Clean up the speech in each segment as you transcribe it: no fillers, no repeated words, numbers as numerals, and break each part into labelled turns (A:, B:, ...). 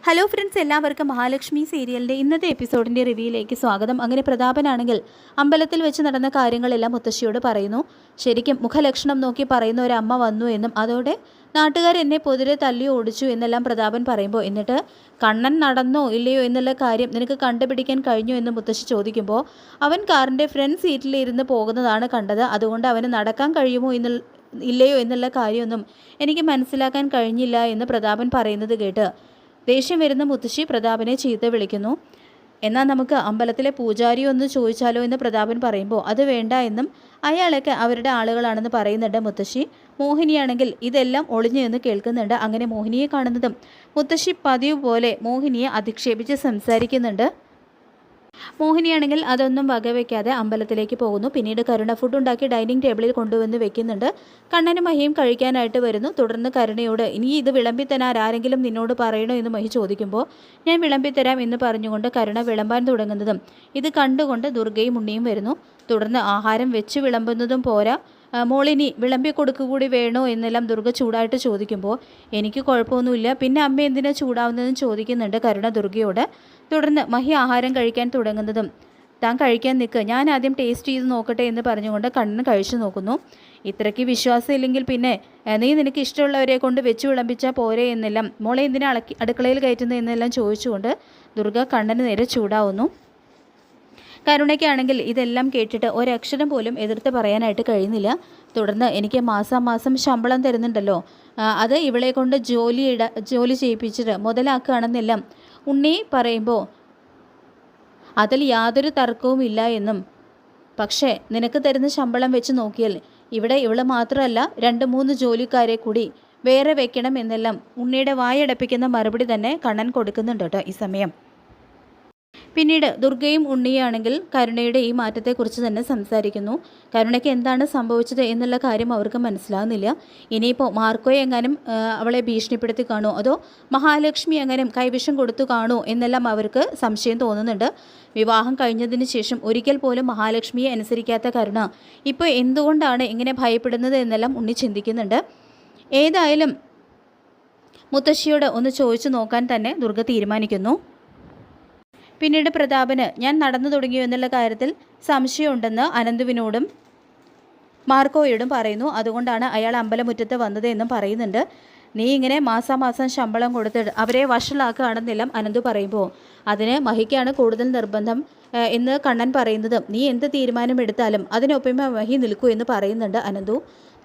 A: Hello friends, എല്ലാവർക്കും മഹാലക്ഷ്മി സീരിയലിൻ്റെ ഇന്നത്തെ എപ്പിസോഡിൻ്റെ റിവ്യൂയിലേക്ക് സ്വാഗതം. അങ്ങനെ പ്രതാപനാണെങ്കിൽ അമ്പലത്തിൽ വെച്ച് നടന്ന കാര്യങ്ങളെല്ലാം മുത്തശ്ശിയോട് പറയുന്നു. ശരിക്കും മുഖലക്ഷണം നോക്കി പറയുന്ന ഒരു അമ്മ വന്നു എന്നും അതോടെ നാട്ടുകാർ എന്നെ പൊതിരെ തല്ലി ഓടിച്ചു എന്നെല്ലാം പ്രതാപൻ പറയുമ്പോൾ, എന്നിട്ട് കണ്ണൻ നടന്നോ ഇല്ലയോ എന്നുള്ള കാര്യം നിനക്ക് കണ്ടുപിടിക്കാൻ കഴിഞ്ഞു എന്ന് മുത്തശ്ശി ചോദിക്കുമ്പോൾ, അവൻ കാറിൻ്റെ ഫ്രണ്ട് സീറ്റിൽ ഇരുന്ന് പോകുന്നതാണ് കണ്ടത്, അതുകൊണ്ട് അവന് നടക്കാൻ കഴിയുമോ ഇല്ലയോ എന്നുള്ള കാര്യമൊന്നും എനിക്ക് മനസ്സിലാക്കാൻ കഴിഞ്ഞില്ല എന്ന് പ്രതാപൻ പറയുന്നത് കേട്ട് ദേഷ്യം വരുന്ന മുത്തശ്ശി പ്രതാപനെ ചീത്ത വിളിക്കുന്നു. എന്നാൽ നമുക്ക് അമ്പലത്തിലെ പൂജാരി ഒന്ന് ചോദിച്ചാലോ എന്ന് പ്രതാപൻ പറയുമ്പോൾ, അത് വേണ്ട എന്നും അയാളൊക്കെ അവരുടെ ആളുകളാണെന്ന് പറയുന്നുണ്ട് മുത്തശ്ശി. മോഹിനിയാണെങ്കിൽ ഇതെല്ലാം ഒളിഞ്ഞു എന്ന് കേൾക്കുന്നുണ്ട്. അങ്ങനെ മോഹിനിയെ കാണുന്നതും മുത്തശ്ശി പതിവ് പോലെ മോഹിനിയെ അധിക്ഷേപിച്ച് സംസാരിക്കുന്നുണ്ട്. മോഹിനിയാണെങ്കിൽ അതൊന്നും വകവയ്ക്കാതെ അമ്പലത്തിലേക്ക് പോകുന്നു. പിന്നീട് കരുണ ഫുഡ് ഉണ്ടാക്കി ഡൈനിങ് ടേബിളിൽ കൊണ്ടുവന്ന് വെക്കുന്നുണ്ട്. കണ്ണനും മഹിയും കഴിക്കാനായിട്ട് വരുന്നു. തുടർന്ന് കരുണയോട്, ഇനി ഇത് വിളമ്പിത്തരാൻ ആരെങ്കിലും നിന്നോട് പറയണോ എന്ന് മഹി ചോദിക്കുമ്പോൾ, ഞാൻ വിളമ്പിത്തരാം എന്ന് പറഞ്ഞുകൊണ്ട് കരുണ വിളമ്പാൻ തുടങ്ങുന്നതും ഇത് കണ്ടുകൊണ്ട് ദുർഗയും ഉണ്ണിയും വരുന്നു. തുടർന്ന് ആഹാരം വെച്ച് വിളമ്പുന്നതും പോരാ, മോളിനി വിളമ്പി കൊടുക്കുകൂടി വേണോ എന്നെല്ലാം ദുർഗ ചൂടായിട്ട് ചോദിക്കുമ്പോൾ, എനിക്ക് കുഴപ്പമൊന്നുമില്ല, പിന്നെ അമ്മ എന്തിനാ ചൂടാവുന്നതെന്ന് ചോദിക്കുന്നുണ്ട് കരുണ ദുർഗയോട്. തുടർന്ന് മഹി ആഹാരം കഴിക്കാൻ തുടങ്ങുന്നതും, താൻ കഴിക്കാൻ നിൽക്കുക, ഞാൻ ആദ്യം ടേസ്റ്റ് ചെയ്ത് നോക്കട്ടെ എന്ന് പറഞ്ഞുകൊണ്ട് കണ്ണൻ കഴിച്ചു നോക്കുന്നു. ഇത്രയ്ക്ക് വിശ്വാസമില്ലെങ്കിൽ പിന്നെ നീ നിനക്ക് ഇഷ്ടമുള്ളവരെ കൊണ്ട് വെച്ച് വിളമ്പിച്ചാൽ പോരെ എന്നെല്ലാം, മോളെ എന്തിനാ അടുക്കളയിൽ കയറ്റുന്നത് എന്നെല്ലാം ചോദിച്ചുകൊണ്ട് ദുർഗ കണ്ണന് നേരെ ചൂടാവുന്നു. കരുണയ്ക്കാണെങ്കിൽ ഇതെല്ലാം കേട്ടിട്ട് ഒരക്ഷരം പോലും എതിർത്ത് പറയാനായിട്ട് കഴിയുന്നില്ല. തുടർന്ന്, എനിക്ക് മാസം ശമ്പളം തരുന്നുണ്ടല്ലോ, അത് ഇവളെ കൊണ്ട് ജോലി ചെയ്യിപ്പിച്ചിട്ട് മുതലാക്കുകയാണെന്നെല്ലാം ഉണ്ണി പറയുമ്പോൾ, അതിൽ യാതൊരു തർക്കവുമില്ല എന്നും, പക്ഷേ നിനക്ക് തരുന്ന ശമ്പളം വെച്ച് നോക്കിയാൽ ഇവിടെ ഇവള് മാത്രമല്ല 2-3 ജോലിക്കാരെ കൂടി വേറെ വെക്കണം എന്നെല്ലാം ഉണ്ണിയുടെ വായടപ്പിക്കുന്ന മറുപടി തന്നെ കണ്ണൻ കൊടുക്കുന്നുണ്ട് കേട്ടോ ഈ സമയം. പിന്നീട് ദുർഗയും ഉണ്ണിയാണെങ്കിൽ കരുണയുടെ ഈ മാറ്റത്തെക്കുറിച്ച് തന്നെ സംസാരിക്കുന്നു. കരുണയ്ക്ക് എന്താണ് സംഭവിച്ചത് എന്നുള്ള കാര്യം അവർക്ക് മനസ്സിലാകുന്നില്ല. ഇനിയിപ്പോൾ മാർക്കോയെ എങ്ങാനും അവളെ ഭീഷണിപ്പെടുത്തി കാണുമോ, അതോ മഹാലക്ഷ്മി എങ്ങാനും കൈവിഷം കൊടുത്തു കാണുമോ എന്നെല്ലാം അവർക്ക് സംശയം തോന്നുന്നുണ്ട്. വിവാഹം കഴിഞ്ഞതിന് ശേഷം ഒരിക്കൽ പോലും മഹാലക്ഷ്മിയെ അനുസരിക്കാത്ത കരുണ ഇപ്പോൾ എന്തുകൊണ്ടാണ് ഇങ്ങനെ ഭയപ്പെടുന്നത് എന്നെല്ലാം ഉണ്ണി ചിന്തിക്കുന്നുണ്ട്. ഏതായാലും മുത്തശ്ശിയോട് ഒന്ന് ചോദിച്ചു നോക്കാൻ തന്നെ ദുർഗ തീരുമാനിക്കുന്നു. പിന്നീട് പ്രതാപന് ഞാൻ നടന്നു തുടങ്ങിയോ എന്നുള്ള കാര്യത്തിൽ സംശയമുണ്ടെന്ന് അനന്തുവിനോടും മാർക്കോയോടും പറയുന്നു. അതുകൊണ്ടാണ് അയാൾ അമ്പലമുറ്റത്ത് വന്നത് എന്നും പറയുന്നുണ്ട്. നീ ഇങ്ങനെ മാസം ശമ്പളം കൊടുത്തിട്ട് അവരെ വഷളാക്കുകയാണെന്നെല്ലാം അനന്തു പറയുമ്പോൾ, അതിന് മഹിക്കാണ് കൂടുതൽ നിർബന്ധം എന്ന് കണ്ണൻ പറയുന്നത്. നീ എന്ത് തീരുമാനമെടുത്താലും അതിനൊപ്പം മഹി നിൽക്കൂ എന്ന് പറയുന്നുണ്ട് അനന്തു.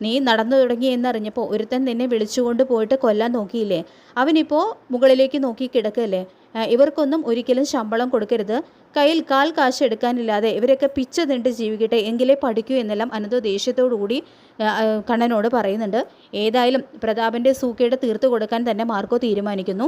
A: നീ നടന്നു തുടങ്ങി എന്നറിഞ്ഞപ്പോൾ ഒരുത്തൻ നിന്നെ വിളിച്ചുകൊണ്ട് പോയിട്ട് കൊല്ലാൻ നോക്കിയില്ലേ, അവനിപ്പോൾ മുകളിലേക്ക് നോക്കി കിടക്കല്ലേ. ഇവർക്കൊന്നും ഒരിക്കലും ശമ്പളം കൊടുക്കരുത്, കയ്യിൽ കാശ് എടുക്കാനില്ലാതെ ഇവരൊക്കെ പിച്ച തിണ്ട് ജീവിക്കട്ടെ, എങ്കിലേ പഠിക്കൂ എന്നെല്ലാം അനന്തു ദേഷ്യത്തോടുകൂടി കണ്ണനോട് പറയുന്നുണ്ട്. ഏതായാലും പ്രതാപൻ്റെ സൂക്കേട് തീർത്തു കൊടുക്കാൻ തന്നെ മാർക്കോ തീരുമാനിക്കുന്നു.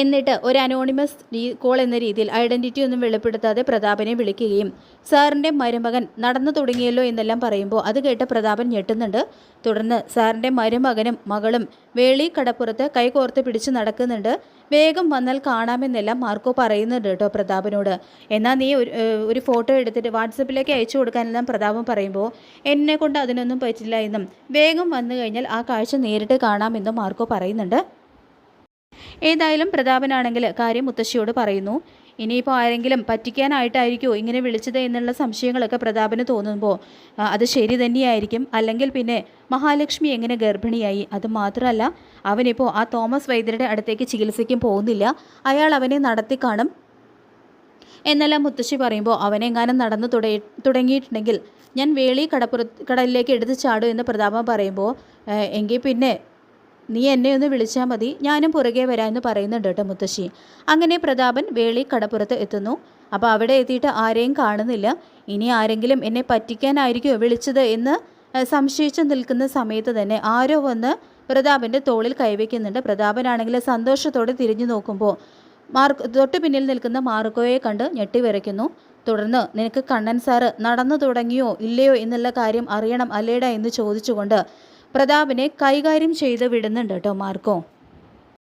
A: എന്നിട്ട് ഒരു അനോണിമസ് കോൾ എന്ന രീതിയിൽ ഐഡൻറ്റിറ്റി ഒന്നും വെളിപ്പെടുത്താതെ പ്രതാപനെ വിളിക്കുകയും, സാറിൻ്റെ മരുമകൻ നടന്നു തുടങ്ങിയല്ലോ എന്നെല്ലാം പറയുമ്പോൾ അത് കേട്ട് പ്രതാപൻ ഞെട്ടുന്നുണ്ട്. തുടർന്ന് സാറിൻ്റെ മരുമകനും മകളും വേളി കടപ്പുറത്ത് കൈകോർത്ത് പിടിച്ച് നടക്കുന്നുണ്ട്, വേഗം വന്നാൽ കാണാമെന്നെല്ലാം മാർക്കോ പറയുന്നുണ്ട് കേട്ടോ പ്രതാപനോട്. എന്നാൽ നീ ഒരു ഫോട്ടോ എടുത്തിട്ട് വാട്സപ്പിലേക്ക് അയച്ചു കൊടുക്കാനെല്ലാം പ്രതാപൻ പറയുമ്പോൾ, എന്നെ കൊണ്ട് അതിനൊന്നും പറ്റില്ല എന്നും വേഗം വന്നു കഴിഞ്ഞാൽ ആ കാഴ്ച നേരിട്ട് കാണാമെന്നും മാർക്കോ പറയുന്നുണ്ട്. ഏതായാലും പ്രതാപനാണെങ്കിൽ കാര്യം മുത്തശ്ശിയോട് പറയുന്നു. ഇനിയിപ്പോൾ ആരെങ്കിലും പറ്റിക്കാനായിട്ടായിരിക്കുമോ ഇങ്ങനെ വിളിച്ചത് എന്നുള്ള സംശയങ്ങളൊക്കെ പ്രതാപന് തോന്നുമ്പോൾ, അത് ശരി തന്നെയായിരിക്കും. അല്ലെങ്കിൽ പിന്നെ മഹാലക്ഷ്മി എങ്ങനെ ഗർഭിണിയായി, അത് മാത്രമല്ല അവനിപ്പോൾ ആ തോമസ് വൈദ്യരുടെ അടുത്തേക്ക് ചികിത്സയ്ക്കും പോകുന്നില്ല, അയാൾ അവനെ നടത്തി കാണും എന്നെല്ലാം മുത്തശ്ശി പറയുമ്പോൾ, അവനെങ്ങാനും നടന്നു തുടങ്ങിയിട്ടുണ്ടെങ്കിൽ ഞാൻ വേളി കടലിലേക്ക് എടുത്ത് ചാടും എന്ന് പ്രതാപൻ പറയുമ്പോൾ, എങ്കിൽ പിന്നെ നീ എന്നെ ഒന്ന് വിളിച്ചാൽ മതി, ഞാനും പുറകെ വരാമെന്ന് പറയുന്നുണ്ട് കേട്ടോ മുത്തശ്ശി. അങ്ങനെ പ്രതാപൻ വേളി കടപ്പുറത്ത് എത്തുന്നു. അപ്പോൾ അവിടെ എത്തിയിട്ട് ആരെയും കാണുന്നില്ല. ഇനി ആരെങ്കിലും എന്നെ പറ്റിക്കാനായിരിക്കുമോ വിളിച്ചത് എന്ന് സംശയിച്ചു നിൽക്കുന്ന സമയത്ത് തന്നെ ആരോ വന്ന് പ്രതാപൻ്റെ തോളിൽ കൈവയ്ക്കുന്നുണ്ട്. പ്രതാപനാണെങ്കിൽ സന്തോഷത്തോടെ തിരിഞ്ഞു നോക്കുമ്പോൾ തൊട്ട് പിന്നിൽ നിൽക്കുന്ന മാർക്കോയെ കണ്ട് ഞെട്ടിവിറയ്ക്കുന്നു. തുടർന്ന്, നിനക്ക് കണ്ണൻ സാറ് നടന്നു തുടങ്ങിയോ ഇല്ലയോ എന്നുള്ള കാര്യം അറിയണം അല്ലേടാ എന്ന് ചോദിച്ചുകൊണ്ട് പ്രതാപനെ കൈകാര്യം ചെയ്ത് വിടുന്നുണ്ട് കേട്ടോ മാർക്കോ.